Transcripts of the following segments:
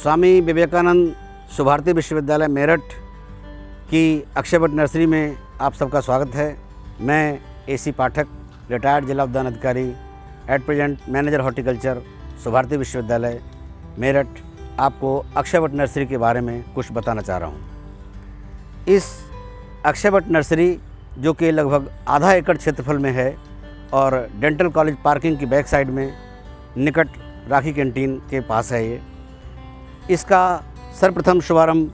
स्वामी विवेकानंद सुभारती विश्वविद्यालय मेरठ की अक्षयवट नर्सरी में आप सबका स्वागत है। मैं AC पाठक, रिटायर्ड जिला उद्यान अधिकारी, at present manager horticulture, Subharti विश्वविद्यालय मेरठ, आपको अक्षयवट नर्सरी के बारे में कुछ बताना चाह रहा हूँ। इस अक्षयवट नर्सरी जो कि लगभग आधा एकड़ क्षेत्रफल में है और डेंटल कॉलेज पार्किंग की बैक साइड में निकट राखी कैंटीन के पास है इसका सर्वप्रथम शुभारंभ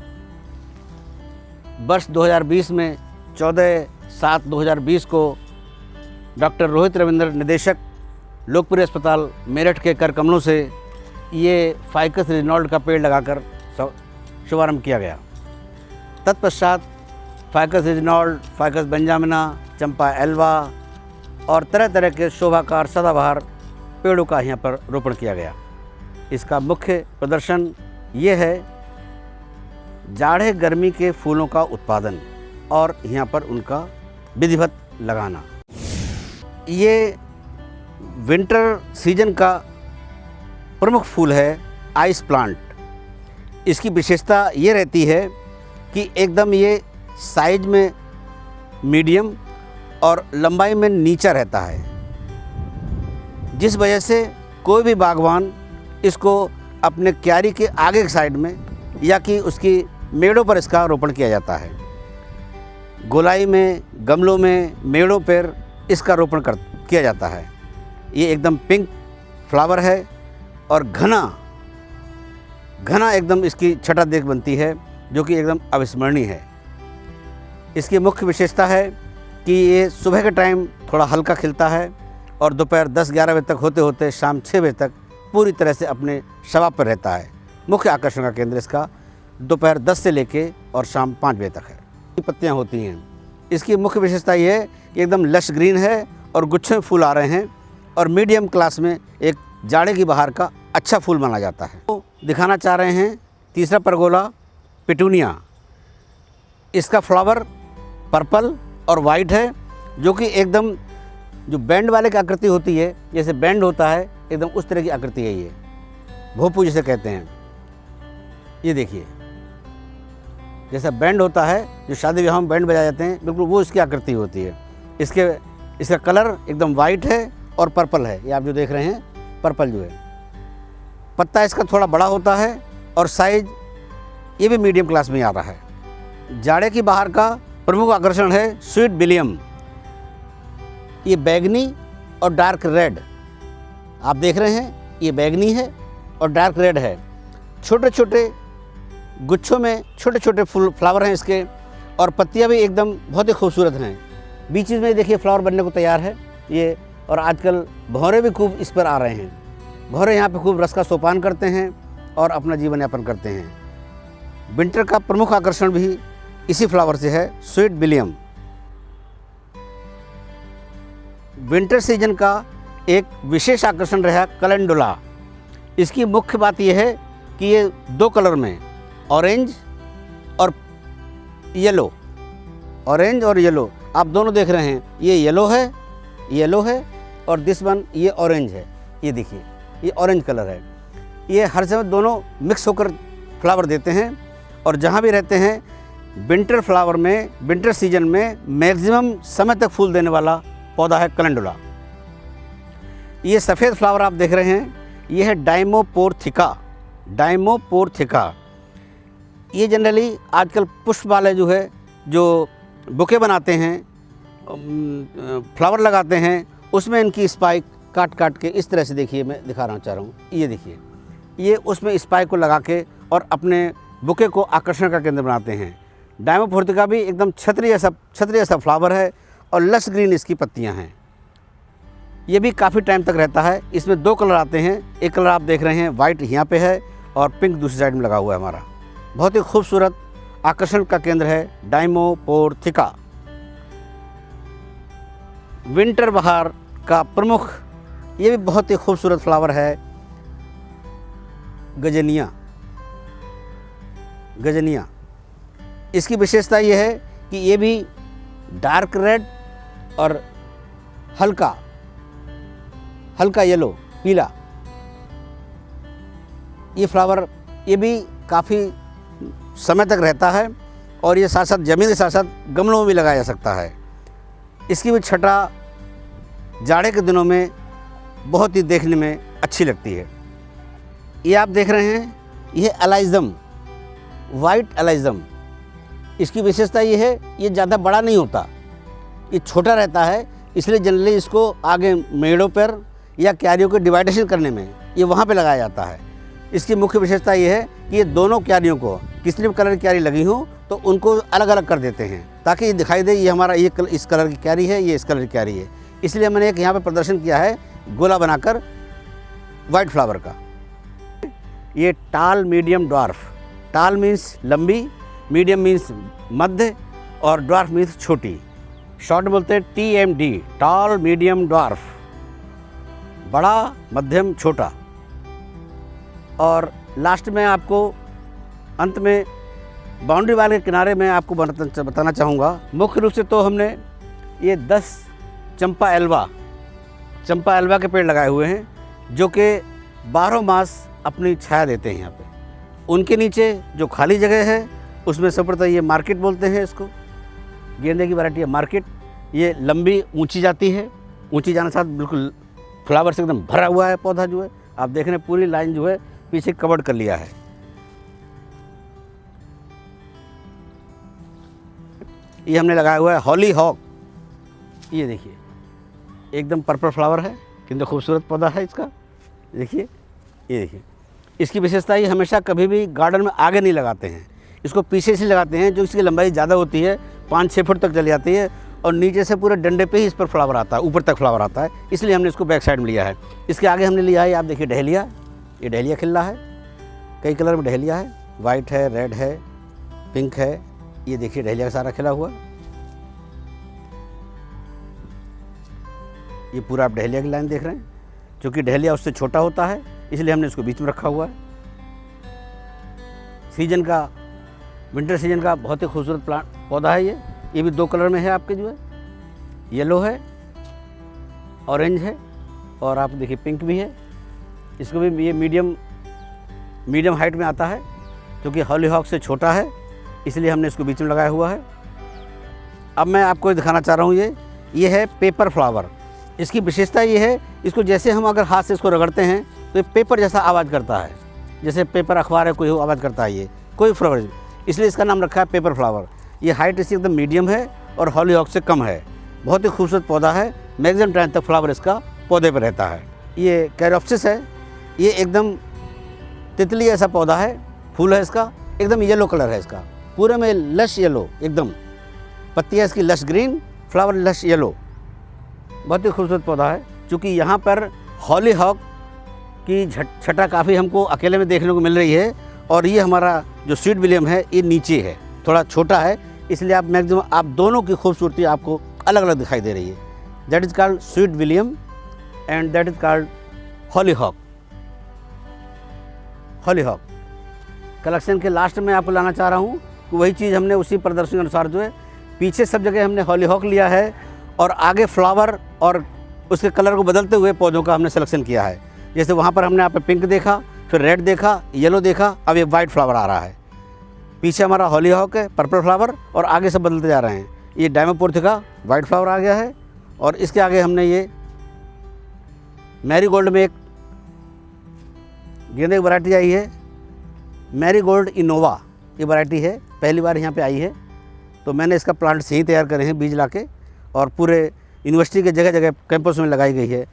वर्ष 2020 में 14/7/2020 को डॉक्टर रोहित रविंद्र निदेशक लोकप्रिय अस्पताल मेरठ के कर कमलों से ये फाइकस रिजिनॉल्ड का पेड़ लगाकर शुभारंभ किया गया। तत्पश्चात फाइकस रिजिनॉल्ड, फाइकस बेंजामिना, चंपा एल्वा और तरह तरह के शोभाकार सदाबहार पेड़ों का यहाँ पर रोपण किया गया। इसका मुख्य प्रदर्शन ये है जाड़े गर्मी के फूलों का उत्पादन और यहाँ पर उनका विधिवत लगाना। ये विंटर सीजन का प्रमुख फूल है आइस प्लांट। इसकी विशेषता ये रहती है कि एकदम ये साइज में मीडियम और लंबाई में नीचा रहता है, जिस वजह से कोई भी बागवान इसको अपने क्यारी के आगे की साइड में या कि उसकी मेड़ों पर इसका रोपण किया जाता है। गोलाई में, गमलों में, मेड़ों पर इसका रोपण किया जाता है। ये एकदम पिंक फ्लावर है और घना एकदम इसकी छटा देख बनती है जो कि एकदम अविस्मरणीय है। इसकी मुख्य विशेषता है कि ये सुबह के टाइम थोड़ा हल्का खिलता है और दोपहर 10-11 बजे तक होते होते शाम 6 बजे तक पूरी तरह से अपने शबाब पर रहता है। मुख्य आकर्षण का केंद्र इसका दोपहर 10 से लेके और शाम 5 बजे तक है। ये पत्तियाँ होती हैं। इसकी मुख्य विशेषता ये है कि एकदम लश ग्रीन है और गुच्छे में फूल आ रहे हैं और मीडियम क्लास में एक जाड़े की बहार का अच्छा फूल माना जाता है। तो दिखाना चाह रहे हैं तीसरा परगोला पिटूनिया। इसका फ्लावर पर्पल और वाइट है जो कि एकदम जो बैंड वाले की आकृति होती है, जैसे बैंड होता है एकदम उस तरह की आकृति है। ये भोपू जिसे कहते हैं। ये देखिए जैसा बैंड होता है, जो शादी विवाह में बैंड बजाए जाते हैं, बिल्कुल वो इसकी आकृति होती है। इसका कलर एकदम वाइट है और पर्पल है। ये आप जो देख रहे हैं पर्पल जो है। पत्ता इसका थोड़ा बड़ा होता है और साइज ये भी मीडियम क्लास में आ रहा है। जाड़े की बहार का प्रमुख आकर्षण है स्वीट विलियम। ये बैगनी और डार्क रेड आप देख रहे हैं। ये बैगनी है और डार्क रेड है। छोटे छोटे गुच्छों में छोटे छोटे फ्लावर हैं इसके और पत्तियां भी एकदम बहुत ही खूबसूरत हैं। बीच में देखिए फ्लावर बनने को तैयार है ये। और आजकल भौरे भी खूब इस पर आ रहे हैं। भौरे यहाँ पे खूब रस का सोपान करते हैं और अपना जीवन यापन करते हैं। विंटर का प्रमुख आकर्षण भी इसी फ्लावर से है, स्वीट विलियम। विंटर सीजन का एक विशेष आकर्षण रहा कैलेंडुला। इसकी मुख्य बात यह है कि ये 2 कलर में, ऑरेंज और येलो, ऑरेंज और येलो आप दोनों देख रहे हैं। ये येलो है और दिस वन ये ऑरेंज है। ये देखिए ये ऑरेंज कलर है। ये हर समय दोनों मिक्स होकर फ्लावर देते हैं और जहाँ भी रहते हैं विंटर फ्लावर में, विंटर सीजन में मैक्सिमम समय तक फूल देने वाला पौधा है कैलेंडुला। ये सफ़ेद फ्लावर आप देख रहे हैं, ये है डाइमोपोर्थिका। ये जनरली आजकल पुष्प वाले जो बुके बनाते हैं, फ्लावर लगाते हैं, उसमें इनकी स्पाइक काट के इस तरह से देखिए, मैं दिखा रहा चाह रहा हूँ। ये देखिए ये उसमें स्पाइक को लगा के और अपने बुके को आकर्षण का केंद्र बनाते हैं। डाइमोपोर्थिका भी एकदम छतरी जैसा फ्लावर है और लश ग्रीन इसकी पत्तियां हैं। ये भी काफ़ी टाइम तक रहता है। इसमें 2 कलर आते हैं। एक कलर आप देख रहे हैं वाइट यहाँ पे है और पिंक दूसरी साइड में लगा हुआ है हमारा। बहुत ही खूबसूरत आकर्षण का केंद्र है डाइमोपोर्थिका। विंटर बहार का प्रमुख ये भी बहुत ही खूबसूरत फ्लावर है गजनिया। इसकी विशेषता ये है कि ये भी डार्क रेड और हल्का येलो, पीला, ये फ्लावर ये भी काफ़ी समय तक रहता है और ये साथ साथ ज़मीन के साथ साथ गमलों में भी लगाया जा सकता है। इसकी भी छटा जाड़े के दिनों में बहुत ही देखने में अच्छी लगती है। ये आप देख रहे हैं, यह एलाइज़म, वाइट एलाइज़म। इसकी विशेषता ये है, ये ज़्यादा बड़ा नहीं होता, ये छोटा रहता है, इसलिए जनरली इसको आगे मेड़ों पर या क्यारियों के डिवाइडेशन करने में ये वहाँ पे लगाया जाता है। इसकी मुख्य विशेषता ये है कि ये दोनों क्यारियों को, किसी भी कलर की क्यारी लगी हो तो उनको अलग अलग कर देते हैं ताकि ये दिखाई दे ये हमारा इस कलर की क्यारी है, ये इस कलर की क्यारी है। इसलिए मैंने एक यहाँ पे प्रदर्शन किया है गोला बनाकर वाइट फ्लावर का। ये टाल मीडियम ड्वार्फ, टाल मीन्स लंबी, मीडियम मीन्स मध्य और ड्वार्फ मीन्स छोटी। शॉर्ट बोलते हैं TMD, टाल मीडियम ड्वार्फ, बड़ा मध्यम छोटा। और लास्ट में आपको अंत में बाउंड्री वाल के किनारे में आपको बताना चाहूँगा, मुख्य रूप से तो हमने ये 10 चंपा एल्वा के पेड़ लगाए हुए हैं जो कि 12 मास अपनी छाया देते हैं यहाँ पे। उनके नीचे जो खाली जगह है उसमें सबसे ये मार्केट बोलते हैं, इसको गेंदे की वैरायटी है मार्केट। ये लंबी ऊंची जाती है, ऊंची जाने के साथ बिल्कुल फ्लावर से एकदम भरा हुआ है पौधा जो है। आप देख रहे हैं पूरी लाइन जो है पीछे कवर्ड कर लिया है। ये हमने लगाया हुआ है हॉली हॉक। ये देखिए एकदम पर्पल फ्लावर है, कितना खूबसूरत पौधा है इसका। देखिए, ये देखिए, इसकी विशेषता ये हमेशा कभी भी गार्डन में आगे नहीं लगाते हैं, इसको पीछे से लगाते हैं, जो इसकी लंबाई ज़्यादा होती है, 5-6 फुट तक चली जाती है और नीचे से पूरे डंडे पे ही इस पर फ्लावर आता है, ऊपर तक फ्लावर आता है। इसलिए हमने इसको बैक साइड में लिया है। इसके आगे हमने लिया है, आप देखिए डहेलिया, ये डहेलिया खिल रहा है, कई कलर में डहेलिया है, वाइट है, रेड है, पिंक है। ये देखिए डहेलिया का सारा खिला हुआ, ये पूरा आप डहेलिया की लाइन देख रहे हैं। क्योंकि डहेलिया उससे छोटा होता है इसलिए हमने इसको बीच में रखा हुआ है। सीजन का, विंटर सीजन का बहुत ही खूबसूरत प्लांट पौधा है ये भी 2 कलर में है आपके जो है, येलो है, ऑरेंज है और आप देखिए पिंक भी है। इसको भी ये मीडियम हाइट में आता है, क्योंकि हॉलीहॉक से छोटा है इसलिए हमने इसको बीच में लगाया हुआ है। अब मैं आपको दिखाना चाह रहा हूँ, ये है पेपर फ्लावर। इसकी विशेषता ये है, इसको जैसे हम अगर हाथ से इसको रगड़ते हैं तो ये पेपर जैसा आवाज़ करता है, जैसे पेपर अखबार है कोई आवाज़ करता है, ये कोई फ्लावर, इसलिए इसका नाम रखा है पेपर फ्लावर। ये हाइट इसकी एकदम मीडियम है और हॉलीहॉक से कम है। बहुत ही खूबसूरत पौधा है, मैक्सिमम टाइम तक फ्लावर इसका पौधे पर रहता है। ये कैरोप्सिस है, ये एकदम तितली ऐसा पौधा है, फूल है इसका, एकदम येलो कलर है इसका, पूरे में लश येलो, एकदम पत्तियाँ इसकी lush green, flower lush yellow. बहुत ही खूबसूरत पौधा है। चूँकि यहाँ पर हॉलीहॉक की छटा काफ़ी हमको अकेले में देखने को मिल रही है और ये हमारा जो स्वीट विलियम है ये नीचे है, थोड़ा छोटा है, इसलिए आप मैक्सिमम आप दोनों की खूबसूरती आपको अलग अलग दिखाई दे रही है। That is called sweet William and that is called hollyhock. Collection के लास्ट में आपको लाना चाह रहा हूँ कि वही चीज़ हमने उसी प्रदर्शन के अनुसार जो है, पीछे सब जगह हमने हॉलीहॉक लिया है और आगे फ्लावर और उसके कलर को बदलते हुए पौधों का हमने सिलेक्शन किया है। जैसे वहाँ पर हमने यहाँ पे पिंक देखा, फिर रेड देखा, येलो देखा, अब ये वाइट फ्लावर आ रहा है। पीछे हमारा हॉलीहॉक है, पर्पल फ्लावर, और आगे सब बदलते जा रहे हैं। ये डायमोपोर्थिका वाइट फ्लावर आ गया है और इसके आगे हमने ये मैरीगोल्ड में एक गेंदे की वैरायटी आई है, मैरीगोल्ड इनोवा, ये वैरायटी है, पहली बार यहाँ पे आई है। तो मैंने इसका प्लांट से ही तैयार करे हैं, बीज लाके, और पूरे यूनिवर्सिटी के जगह जगह कैंपस में लगाई गई है।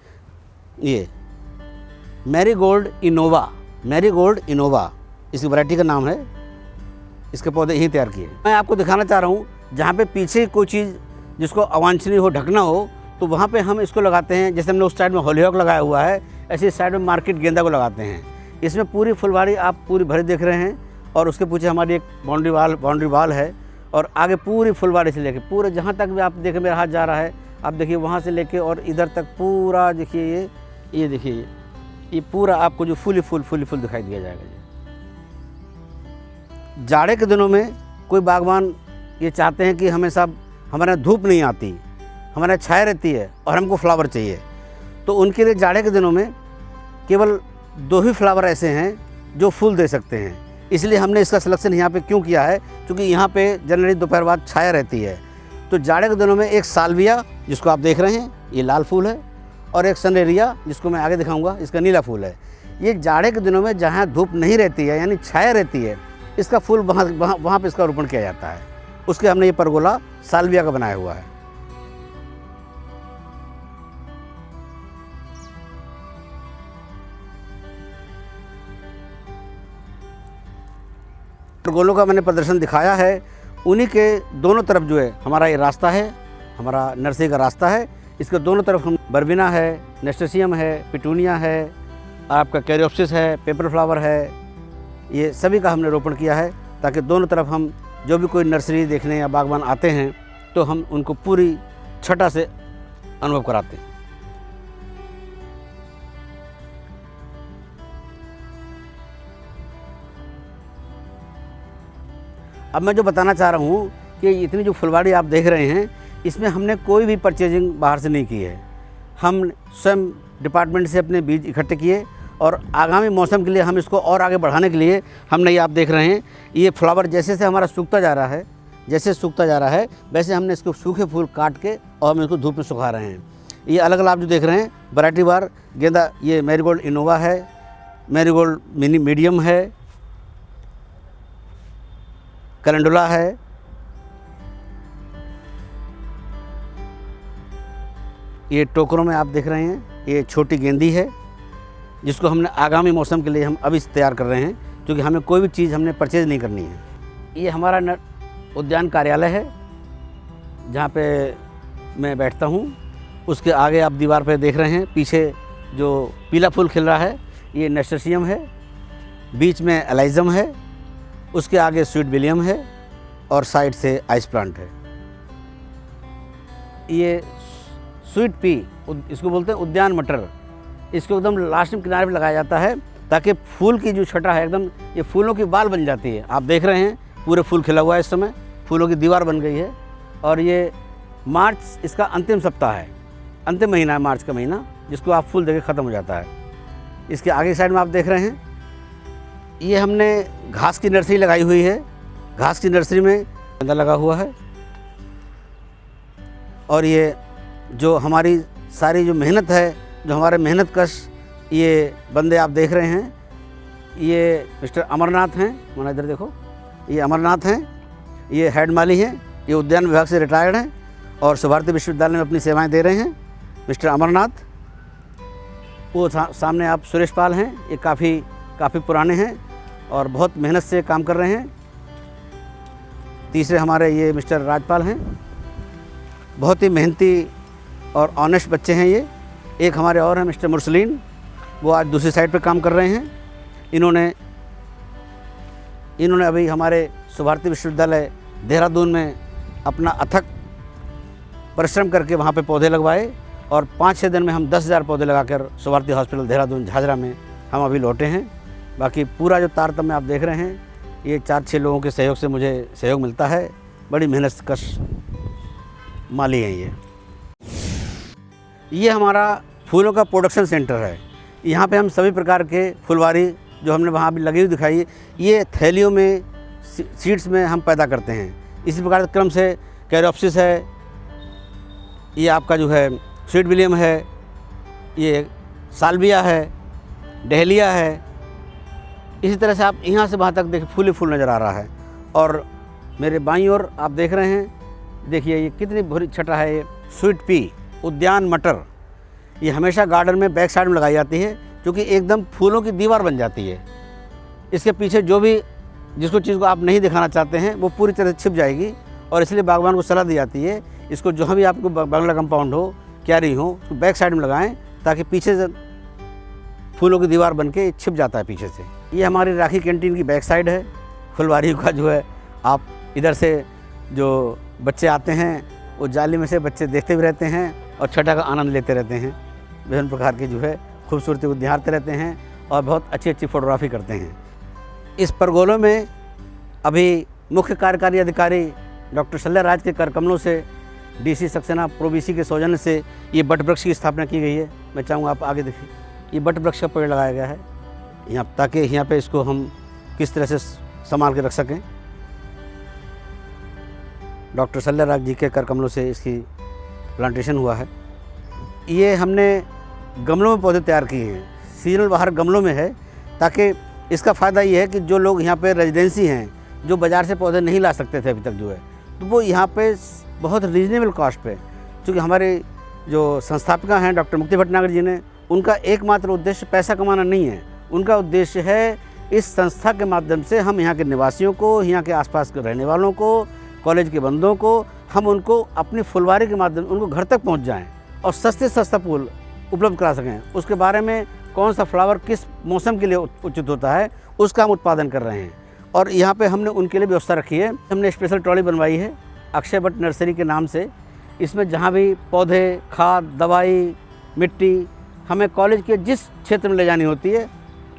ये मैरीगोल्ड इनोवा इसकी वैरायटी का नाम है, इसके पौधे यही तैयार किए। मैं आपको दिखाना चाह रहा हूँ जहाँ पे पीछे कोई चीज़ जिसको अवांछनीय हो, ढकना हो, तो वहाँ पे हम इसको लगाते हैं। जैसे हमने उस साइड में हॉलीहॉक लगाया हुआ है, ऐसे साइड में मार्केट गेंदा को लगाते हैं। इसमें पूरी फुलवारी आप पूरी भरी देख रहे हैं और उसके पीछे हमारी एक बाउंड्री वाल है और आगे पूरी फुलवारी से लेके पूरे जहाँ तक भी आप देखें मेरा हाथ जा रहा है, आप देखिए वहाँ से लेके और इधर तक पूरा देखिए, ये देखिए ये पूरा आपको जो फूल दिखाई दिया जाएगा। जाड़े के दिनों में कोई बागवान ये चाहते हैं कि हमेशा हमारे धूप नहीं आती, हमारे छाया रहती है और हमको फ्लावर चाहिए, तो उनके लिए जाड़े के दिनों में केवल 2 ही फ्लावर ऐसे हैं जो फूल दे सकते हैं। इसलिए हमने इसका सिलेक्शन यहाँ पे क्यों किया है, क्योंकि यहाँ पे जनरली दोपहर बाद छाया रहती है। तो जाड़े के दिनों में एक साल्विया जिसको आप देख रहे हैं, ये लाल फूल है, और एक सनरेरिया जिसको मैं आगे दिखाऊंगा, इसका नीला फूल है। ये जाड़े के दिनों में जहाँ धूप नहीं रहती है यानी छाया रहती है, इसका फूल वहाँ पे इसका रोपण किया जाता है। उसके हमने ये परगोला साल्विया का बनाया हुआ है। परगोलों का मैंने प्रदर्शन दिखाया है। उन्हीं के दोनों तरफ जो है हमारा ये रास्ता है, हमारा नर्सरी का रास्ता है। इसके दोनों तरफ हम बर्बिना है, नेस्टेसियम है, पिटूनिया है, आपका कैरियोप्सिस है, पेपर फ्लावर है, ये सभी का हमने रोपण किया है, ताकि दोनों तरफ हम जो भी कोई नर्सरी देखने या बागवान आते हैं तो हम उनको पूरी छटा से अनुभव कराते हैं। अब मैं जो बताना चाह रहा हूँ कि इतनी जो फुलवाड़ी आप देख रहे हैं, इसमें हमने कोई भी परचेजिंग बाहर से नहीं की है। हम स्वयं डिपार्टमेंट से अपने बीज इकट्ठे किए और आगामी मौसम के लिए हम इसको और आगे बढ़ाने के लिए हमने ये आप देख रहे हैं, ये फ्लावर जैसे से हमारा सूखता जा रहा है, जैसे सूखता जा रहा है वैसे हमने इसको सूखे फूल काट के और हम इसको धूप में सुखा रहे हैं। ये अलग अलग आप जो देख रहे हैं वैरायटी वार गेंदा, ये मैरीगोल्ड इनोवा है, मैरीगोल्ड मिनी मीडियम है, कैलेंडुला है, ये टोकरों में आप देख रहे हैं, ये छोटी गेंदी है जिसको हमने आगामी मौसम के लिए हम अभी तैयार कर रहे हैं, क्योंकि हमें कोई भी चीज़ हमने परचेज नहीं करनी है। ये हमारा उद्यान कार्यालय है जहाँ पे मैं बैठता हूँ। उसके आगे आप दीवार पे देख रहे हैं, पीछे जो पीला फूल खिल रहा है ये नेस्टेसियम है, बीच में एलाइजम है, उसके आगे स्वीट विलियम है और साइड से आइस प्लांट है। ये स्वीट पी, इसको बोलते हैं उद्यान मटर, इसको एकदम लास्ट में किनारे पे लगाया जाता है ताकि फूल की जो छटा है एकदम ये फूलों की बाल बन जाती है। आप देख रहे हैं पूरे फूल खिला हुआ है, इस समय फूलों की दीवार बन गई है। और ये मार्च इसका अंतिम सप्ताह है, अंतिम महीना है मार्च का महीना, जिसको आप फूल देके ख़त्म हो जाता है। इसके आगे साइड में आप देख रहे हैं ये हमने घास की नर्सरी लगाई हुई है। घास की नर्सरी में गेंदा लगा हुआ है और ये जो हमारी सारी जो मेहनत है, जो हमारे मेहनत कश ये बंदे आप देख रहे हैं, ये मिस्टर अमरनाथ हैं, माना इधर देखो, ये अमरनाथ हैं, ये हेड माली हैं, ये उद्यान विभाग से रिटायर्ड हैं और भारतीय विश्वविद्यालय में अपनी सेवाएं दे रहे हैं मिस्टर अमरनाथ। वो सामने आप सुरेश पाल हैं, ये काफ़ी पुराने हैं और बहुत मेहनत से काम कर रहे हैं। तीसरे हमारे ये मिस्टर राजपाल हैं, बहुत ही मेहनती और ऑनेस्ट बच्चे हैं ये। एक हमारे और हैं मिस्टर मुरसलीन, वो आज दूसरी साइड पे काम कर रहे हैं। इन्होंने अभी हमारे भारतीय विश्वविद्यालय देहरादून में अपना अथक परिश्रम करके वहाँ पे पौधे लगवाए और 5-6 दिन में हम 10,000 पौधे लगाकर भारतीय हॉस्पिटल देहरादून झाझरा में हम अभी लौटे हैं। बाकी पूरा जो तारतम्य आप देख रहे हैं, ये 4-6 लोगों के सहयोग से मुझे सहयोग मिलता है। बड़ी मेहनत कश माली हैं ये हमारा फूलों का प्रोडक्शन सेंटर है। यहाँ पे हम सभी प्रकार के फुलवारी जो हमने वहाँ भी लगी हुई दिखाई, ये थैलियों में सीड्स में हम पैदा करते हैं। इसी प्रकार के क्रम से कैरियोप्सिस है, ये आपका जो है स्वीट विलियम है, ये साल्विया है, डहलिया है। इसी तरह से आप यहाँ से वहाँ तक देखिए फूल ही फूल नज़र आ रहा है। और मेरे बाईं ओर आप देख रहे हैं, देखिए ये कितनी भरी छटा है, ये स्वीट पी उद्यान मटर। ये हमेशा गार्डन में बैक साइड में लगाई जाती है, क्योंकि एकदम फूलों की दीवार बन जाती है। इसके पीछे जो भी जिसको चीज़ को आप नहीं दिखाना चाहते हैं वो पूरी तरह से छिप जाएगी। और इसलिए बागवान को सलाह दी जाती है इसको जहाँ भी आपको बंगला कंपाउंड हो, क्यारी हो, उसको बैक साइड में लगाएं, ताकि पीछे से फूलों की दीवार बन के छिप जाता है पीछे से। ये हमारी राखी कैंटीन की बैक साइड है। फुलवारी का जो है आप इधर से जो बच्चे आते हैं वो जाली में से बच्चे देखते भी रहते हैं और छठा का आनंद लेते रहते हैं। विभिन्न प्रकार के जो है खूबसूरती को निहारते रहते हैं और बहुत अच्छी फ़ोटोग्राफी करते हैं। इस परगोलों में अभी मुख्य कार्यकारी अधिकारी डॉक्टर शल्य राज के कर कमलों से डीसी सक्सेना प्रोबीसी के सौजन्य से ये बट वृक्ष की स्थापना की गई है। मैं चाहूँगा आप आगे देखिए, ये बट वृक्ष का पेड़ लगाया गया है। यहाँ, ताकि यहाँ पे इसको हम किस तरह से संभाल के रख सकें। डॉक्टर सल्याराज जी के कर कमलों से इसकी प्लांटेशन हुआ है। ये हमने गमलों में पौधे तैयार किए हैं, सीजनल बाहर गमलों में है, ताकि इसका फ़ायदा ये है कि जो लोग यहाँ पे रेजिडेंसी हैं, जो बाज़ार से पौधे नहीं ला सकते थे अभी तक जो है, तो वो यहाँ पे बहुत रीजनेबल कॉस्ट पे, क्योंकि हमारे जो संस्थापिका हैं डॉक्टर मुक्ति भटनागर जी ने, उनका एकमात्र उद्देश्य पैसा कमाना नहीं है, उनका उद्देश्य है इस संस्था के माध्यम से हम यहाँ के निवासियों को, यहाँ के आसपास के रहने वालों को, कॉलेज के बंदों को, हम उनको अपनी फुलवारी के माध्यम उनको घर तक पहुँच जाएँ और सस्ते सस्ता फूल उपलब्ध करा सकें। उसके बारे में कौन सा फ्लावर किस मौसम के लिए उचित होता है, उसका हम उत्पादन कर रहे हैं। और यहाँ पे हमने उनके लिए व्यवस्था रखी है। हमने स्पेशल ट्रॉली बनवाई है अक्षय भट्ट नर्सरी के नाम से। इसमें जहाँ भी पौधे, खाद, दवाई, मिट्टी हमें कॉलेज के जिस क्षेत्र में ले जानी होती है,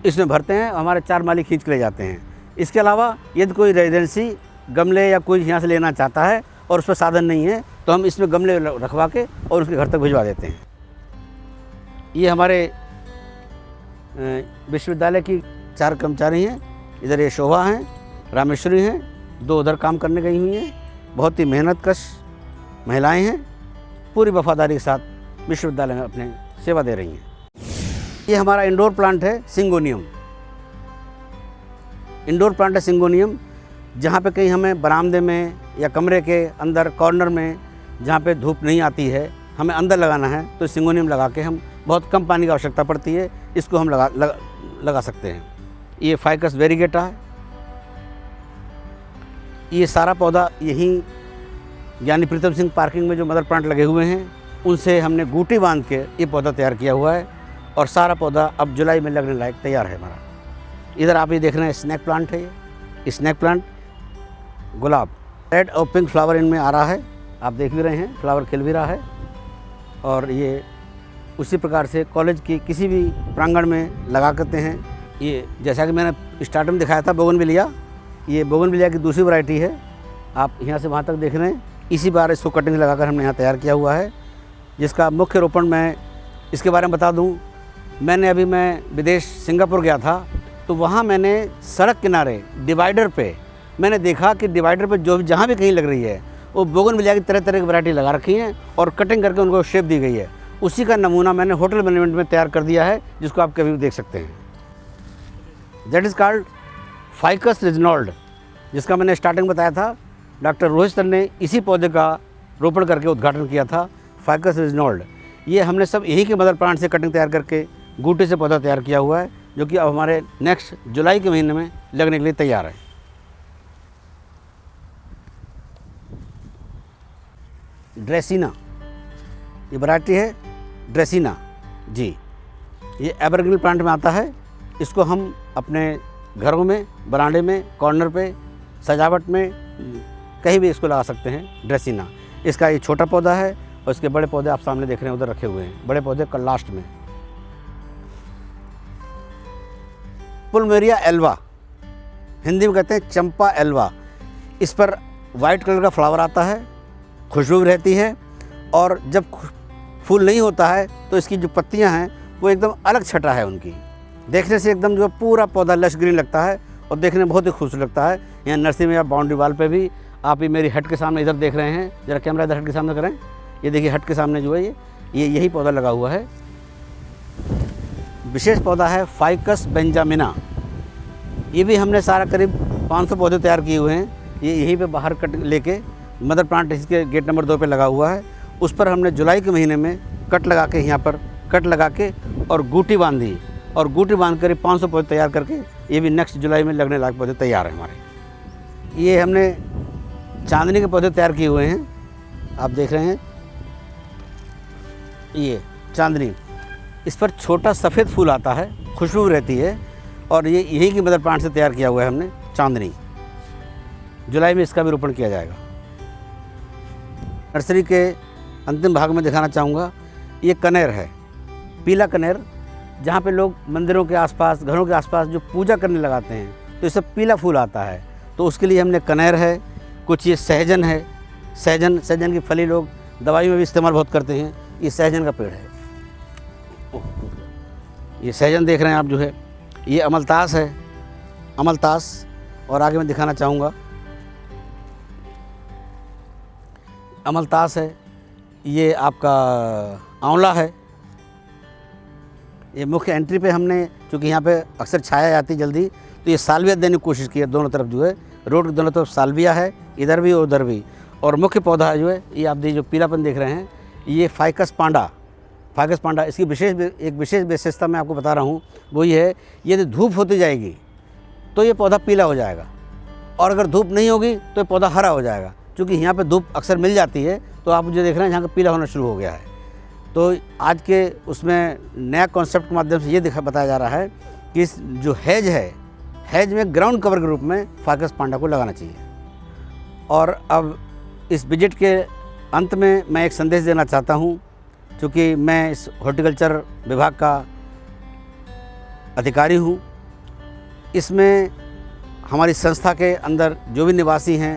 इसमें भरते हैं, हमारे 4 माली खींच के ले जाते हैं। इसके अलावा यदि कोई रेजिडेंसी गमले या कोई यहाँ से लेना चाहता है और उस पर साधन नहीं है, तो हम इसमें गमले रखवा के और उसके घर तक भिजवा देते हैं। ये हमारे विश्वविद्यालय की 4 कर्मचारी हैं। इधर ये शोभा हैं, रामेश्वरी हैं, 2 उधर काम करने गई हुई हैं। बहुत ही मेहनतकश महिलाएं हैं, पूरी वफादारी के साथ विश्वविद्यालय में अपने सेवा दे रही हैं। ये हमारा इंडोर प्लांट है सिंगोनियम। इंडोर प्लांट है सिंगोनियम, जहाँ पे कहीं हमें बरामदे में या कमरे के अंदर कॉर्नर में जहाँ पे धूप नहीं आती है, हमें अंदर लगाना है, तो सिंगोनियम लगा के हम, बहुत कम पानी की आवश्यकता पड़ती है, इसको हम लगा सकते हैं। ये फाइकस वेरिगेटा है। ये सारा पौधा यहीं ज्ञानी प्रीतम सिंह पार्किंग में जो मदर प्लांट लगे हुए हैं, उनसे हमने गूटी बांध के ये पौधा तैयार किया हुआ है और सारा पौधा अब जुलाई में लगने लायक तैयार है हमारा। इधर आप ये देख रहे हैं स्नैक प्लांट है। ये स्नैक प्लांट गुलाब, रेड और पिंक फ्लावर इनमें आ रहा है, आप देख भी रहे हैं, फ्लावर खिल भी रहा है। और ये उसी प्रकार से कॉलेज की किसी भी प्रांगण में लगा करते हैं। ये जैसा कि मैंने स्टार्टिंग में दिखाया था बोगनविलिया, ये बोगनविलिया की दूसरी वैरायटी है। आप यहाँ से वहाँ तक देख रहे हैं। इसी बार इसको कटिंग लगाकर हमने यहाँ तैयार किया हुआ है, जिसका मुख्य रोपण मैं इसके बारे में बता दूँ। मैं विदेश सिंगापुर गया था, तो वहाँ मैंने सड़क किनारे डिवाइडर पे मैंने देखा कि डिवाइडर पे जो जहाँ भी कहीं लग रही है, वो बोगनविलिया की तरह तरह की वैरायटी लगा रखी हैं और कटिंग करके उनको शेप दी गई है। उसी का नमूना मैंने होटल मैनेजमेंट में तैयार कर दिया है, जिसको आप कभी भी देख सकते हैं। दैट इज़ कॉल्ड फाइकस रिजनॉल्ड, जिसका मैंने स्टार्टिंग बताया था। डॉक्टर रोहित सर ने इसी पौधे का रोपण करके उद्घाटन किया था, फाइकस रिजनॉल्ड। ये हमने सब यहीं के मदर प्लांट से कटिंग तैयार करके गूटे से पौधा तैयार किया हुआ है, जो कि अब हमारे नेक्स्ट जुलाई के महीने में लगने के लिए तैयार है। ड्रेसिना, ये वैरायटी है ड्रेसिना जी। ये एवरग्रीन प्लांट में आता है। इसको हम अपने घरों में, बरामदे में, कॉर्नर पे, सजावट में, कहीं भी इसको लगा सकते हैं। ड्रेसिना, इसका ये छोटा पौधा है और इसके बड़े पौधे आप सामने देख रहे हैं, उधर रखे हुए हैं बड़े पौधे कल लास्ट में। प्लुमेरिया एल्वा, हिंदी में कहते हैं चंपा एल्वा। इस पर वाइट कलर का फ्लावर आता है, खुशबू रहती है, और जब फूल नहीं होता है तो इसकी जो पत्तियां हैं वो एकदम अलग छटा है उनकी। देखने से एकदम जो पूरा पौधा लश ग्रीन लगता है और देखने में बहुत ही खूबसूरत लगता है। यहाँ नर्सरी में या बाउंड्री वाल पे भी आप ये मेरी हट के सामने इधर देख रहे हैं, ज़रा कैमरा इधर हट के सामने करें। ये देखिए हट के सामने जो है ये यही पौधा लगा हुआ है। विशेष पौधा है फाइकस बेंजामिना। ये भी हमने सारा करीब 500 पौधे तैयार किए हुए हैं। ये यहीं पे बाहर कट लेके मदर प्लांट इसके गेट नंबर 2 पे लगा हुआ है। उस पर हमने जुलाई के महीने में कट लगा के, यहाँ पर कट लगा के और गूटी बांधी, और गूटी बांध कर 500 पौधे तैयार करके ये भी नेक्स्ट जुलाई में लगने लायक पौधे तैयार हैं हमारे। ये हमने चांदनी के पौधे तैयार किए हुए हैं, आप देख रहे हैं ये चांदनी। इस पर छोटा सफ़ेद फूल आता है, खुशबू रहती है, और ये यही की मदर प्लांट से तैयार किया हुआ है हमने चांदनी। जुलाई में इसका भी रोपण किया जाएगा। नर्सरी के अंतिम भाग में दिखाना चाहूँगा, ये कनेर है, पीला कनेर, जहाँ पे लोग मंदिरों के आसपास, घरों के आसपास जो पूजा करने लगाते हैं तो इससे पीला फूल आता है, तो उसके लिए हमने कनेर है। कुछ ये सहजन है, सहजन की फली लोग दवाई में भी इस्तेमाल बहुत करते हैं। ये सहजन का पेड़ है, ये सहजन देख रहे हैं आप जो है। ये अमलतास है, अमलतास, और आगे मैं दिखाना चाहूँगा। अमलतास है, ये आपका आंवला है। ये मुख्य एंट्री पे हमने, चूँकि यहाँ पे अक्सर छाया आती जल्दी, तो ये साल्विया देने की कोशिश की है। दोनों तरफ जो है, रोड के दोनों तरफ साल्विया है, इधर भी और उधर भी। और मुख्य पौधा जो है, ये आप जो पीलापन देख रहे हैं, ये फाइकस पांडा, फाइकस पांडा। इसकी एक विशेष विशेषता मैं आपको बता रहा हूँ, वो ये है, यदि धूप होती जाएगी तो ये पौधा पीला हो जाएगा, और अगर धूप नहीं होगी तो ये पौधा हरा हो जाएगा। क्योंकि यहाँ पे धूप अक्सर मिल जाती है, तो आप जो देख रहे हैं यहाँ का पीला होना शुरू हो गया है। तो आज के उसमें नया कॉन्सेप्ट के माध्यम से ये बताया जा रहा है कि इस जो हैज है, हैज में ग्राउंड कवर के रूप में फाइकस पांडा को लगाना चाहिए। और अब इस विजिट के अंत में मैं एक संदेश देना चाहता हूँ, क्योंकि मैं इस हॉर्टिकल्चर विभाग का अधिकारी हूँ। इसमें हमारी संस्था के अंदर जो भी निवासी हैं,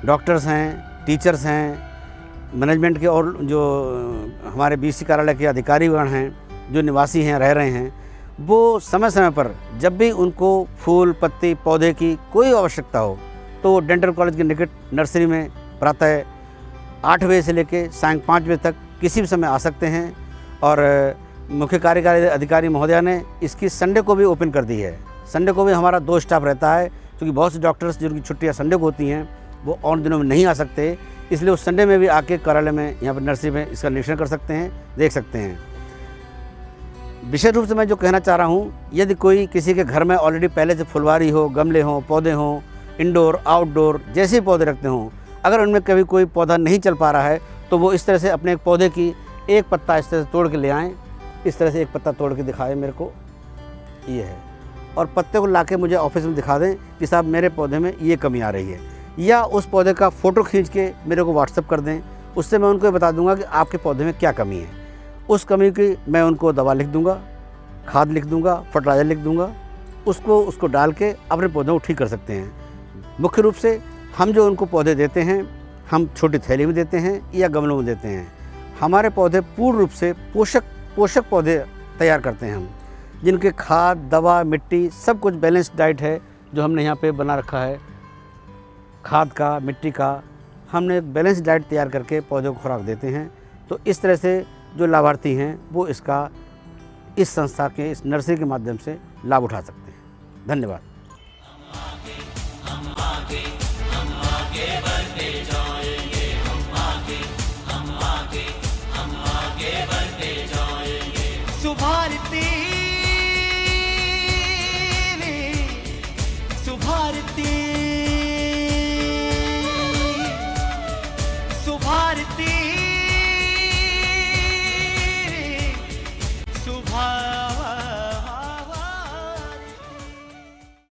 डॉक्टर्स हैं, टीचर्स हैं, मैनेजमेंट के और जो हमारे बीसी कार्यालय के अधिकारीगण हैं, जो निवासी हैं, रह रहे हैं, वो समय समय पर जब भी उनको फूल, पत्ती, पौधे की कोई आवश्यकता हो, तो वो डेंटल कॉलेज के निकट नर्सरी में प्रातः 8 बजे से लेकर सायं 5 बजे तक किसी भी समय आ सकते हैं। और मुख्य कार्यकारी अधिकारी महोदया ने इसकी संडे को भी ओपन कर दी है। संडे को भी हमारा 2 स्टाफ रहता है, क्योंकि बहुत से डॉक्टर्स जिनकी छुट्टियाँ संडे को होती हैं, वो और दिनों में नहीं आ सकते, इसलिए उस संडे में भी आके कार्यालय में, यहाँ पर नर्सरी में इसका निरीक्षण कर सकते हैं, देख सकते हैं। विशेष रूप से मैं जो कहना चाह रहा हूँ, यदि कोई किसी के घर में ऑलरेडी पहले से फुलवारी हो, गमले हों, पौधे हों, इंडोर आउटडोर जैसे पौधे रखते हों, अगर उनमें कभी कोई पौधा नहीं चल पा रहा है, तो वो इस तरह से अपने एक पौधे की एक पत्ता इस तरह से तोड़ के ले आएँ। इस तरह से एक पत्ता तोड़ के दिखाएं मेरे को, ये है, और पत्ते को लाके मुझे ऑफिस में दिखा दें कि साहब मेरे पौधे में ये कमी आ रही है, या उस पौधे का फ़ोटो खींच के मेरे को व्हाट्सएप कर दें। उससे मैं उनको बता दूंगा कि आपके पौधे में क्या कमी है। उस कमी की मैं उनको दवा लिख दूंगा, खाद लिख दूंगा, फर्टिलाइज़र लिख दूंगा, उसको डाल के अपने पौधों को ठीक कर सकते हैं। मुख्य रूप से हम जो उनको पौधे देते हैं, हम छोटी थैली में देते हैं या गमलों में देते हैं। हमारे पौधे पूर्ण रूप से पोषक पौधे तैयार करते हैं हम, जिनके खाद, दवा, मिट्टी सब कुछ बैलेंस्ड डाइट है जो हमने यहाँ पे बना रखा है। खाद का, मिट्टी का, हमने एक बैलेंस डाइट तैयार करके पौधों को खुराक देते हैं। तो इस तरह से जो लाभार्थी हैं वो इसका इस संस्था के, इस नर्सरी के माध्यम से लाभ उठा सकते हैं। धन्यवाद।